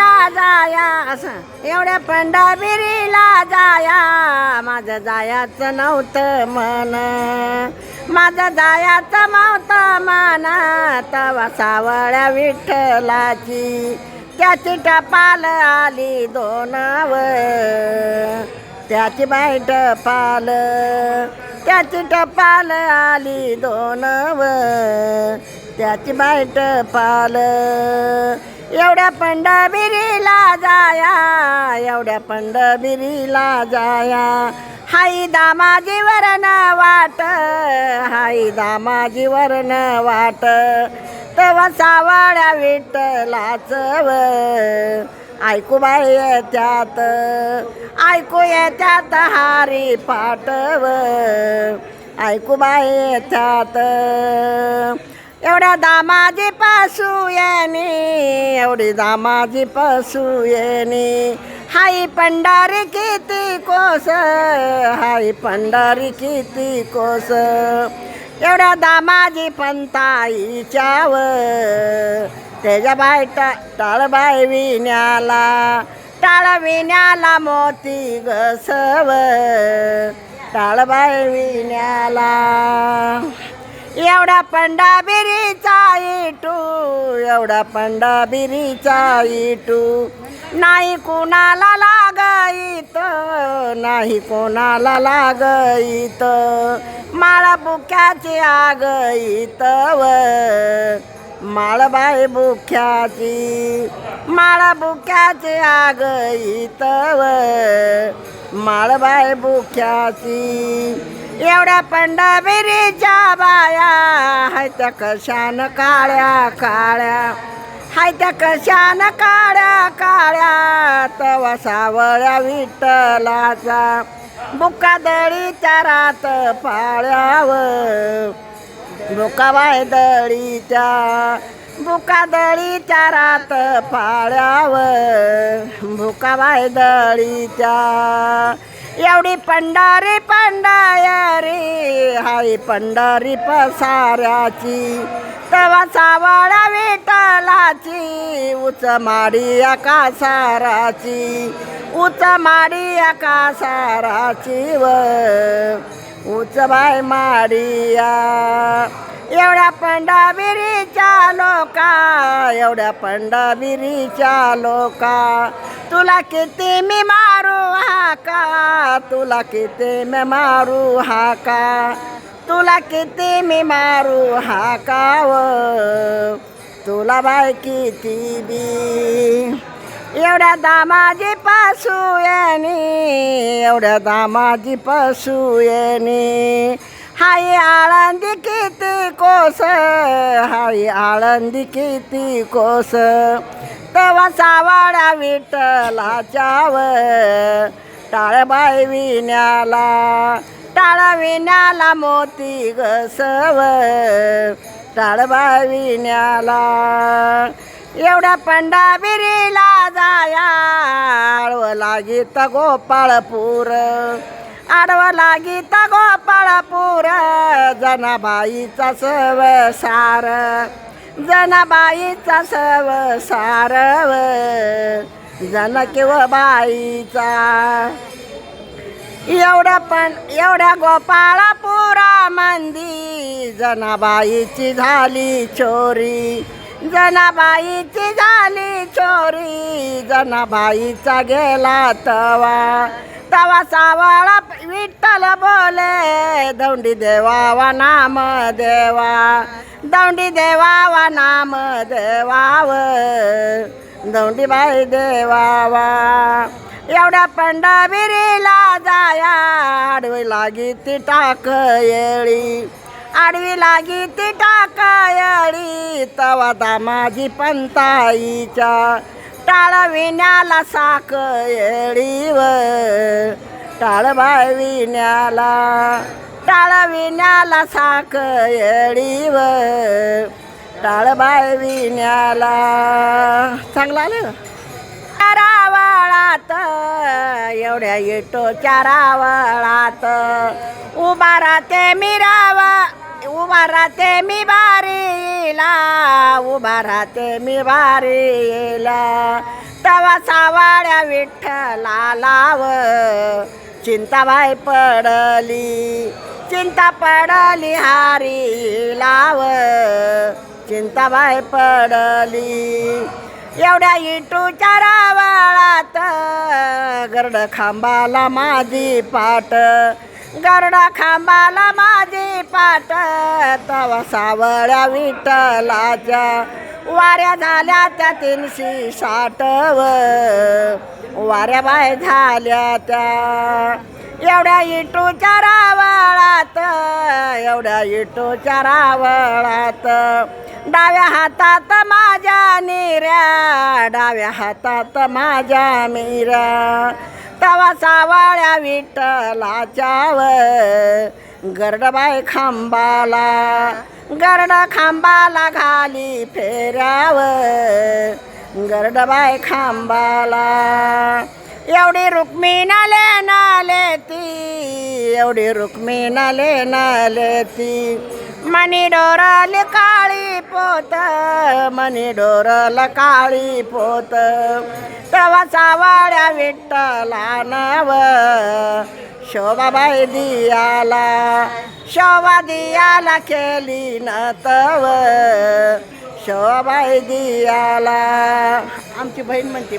पंढरबिरीला जाया असं एवढ्या पंढरबिरीला जाया माझं जायाचं नव्हतं मन माझं जायाचं नव्हतं मन तवा सावळ्या विठ्ठलाची त्याची टपाल आली दोनव त्याची बाई टपाल त्याची टपाल आली दोनव त्याची बाई टपाल एवढ्या पंढरबिरीला जाया एवढ्या पंढरबिरीला जाया हाई दामाजीवर न वाट हाई दामाजीवर न वाट तेव्हा सावळ्या विठ्ठलाचं ऐकू बाई येत्यात ऐकू येत्यात हारी पाठव ऐकू बाई येत्यात एवढ्या दामाजी पासू येणे एवढी दामाजी पासू येणे हाई पंढरी किती कोस हाई पंढरी किती कोस एवढ्या दामाजी पंताईच्याव त्याच्या बाई टाळबाई विण्याला टाळ विण्याला मोती गसव टाळबाई विण्याला एवढा पंढरबिरीचा इटू एवढा पंढरबिरीचा इटू नाही कोणाला लागईत नाही कोणाला लागईत माळ बुक्याची आगईत माळबाई बुक्याची माळ बुक्याची आगईत माळबाई बुक्याची एवढ्या पंढरबिरीच्या बाया हाय त्या कशान काळ्या काळ्या हाय त्या कशान काळ्या काळ्या तवा सावळ्या विठ्ठलाचा बुका दळीच्या रात पाळ्याव बुकाबाई दळीच्या बुका दळीच्या रात पाळ्याव बुकाबाई दळीच्या एवढी पंढरी पंढरी हाय पंढरी पसाऱ्याची तवा सावळ्या विठ्ठलाची उच माडी आकाशाराची उच माडी आकाशाराची व उच बाय माडिया एवढ्या पंढरबिरीच्या लोका एवढ्या पंढरबिरीच्या लोका तुला किती मी मारू हाका तुला किती मी मारू हाका तुला किती मी मारू हाकाव तुला बाय किती बी एवढ्या दामाजी पासू येणे एवढ्या दामाजी पासू येणे हाय आळंदी किती कोस हाय आळंदी किती कोस तेव्हा सावळ्या विठ्ठलाच्याव टाळबाई विण्याला टाळ विण्याला मोती गसव टाळबाई विण्याला एवढ्या पंढरबिरीला जाया आडवं लागित गोपाळपूर आडवं लागित गोपाळपूर जनाबाईचा संसार जनाबाईचा संसार जन किंवा बाईचा एवढ्या गोपाळपुरा मंदी जनाबाईची झाली चोरी जनाबाईची झाली चोरी जनाबाईचा गेला तवा तवा सावळा विठ्ठल बोले दौंडी देवावा नाम देवा दौंडी देवावा नाम देवाव दौंडी बाई देवावा एवढ्या पंढरबिरीला जाया आडवी लागी ती टाक येळी आडवी लागी ती टाक येळी तवा दामाजी पंताईच्या टाळ विण्याला साक येळीव टाळबाई विण्याला टाळ विण्याला साक येळीव टाळबाई विण्याला चांगलं आलं रावळात एवढ्या येटोच्या रावळात उभा राहते मी उभा राहते मी बारीला उभा राहते मी बारीला तवा सावळ्या विठ्ठला लाव चिंताबाई पडली चिंता पडली हारी लाव चिंताबाई पडली एवढ्या इटूच्या रावळात गरड खांबाला माझी पाट गरड खांबाला माझी पाट तवा सावळ्या विठ्ठलाच्या वाऱ्या झाल्या त्या 360 वाऱ्या बाय झाल्या त्या एवढ्या इटूच्या रावळात एवढ्या इटूच्या रावळात डाव्या हातात माझ्या निऱ्या डाव्या हातात माझ्या मिऱ्या तवा सावळ्या विठ्ठलाच्याव गरडबाई खांबाला गरड खांबाला घाली फेऱ्याव गरडबाई खांबाला एवढी रुक्मिणा लेनाले ती एवढी रुक्मिणा लेनाले ती मणी डोरल काळी पोत मणी डोरल काळी पोत तवा सावळ्या विठ्ठला नाव शोभाबाई दियाला शोभा दियाला केली न तव शोभाबाई दियाला आमची बहीण म्हणते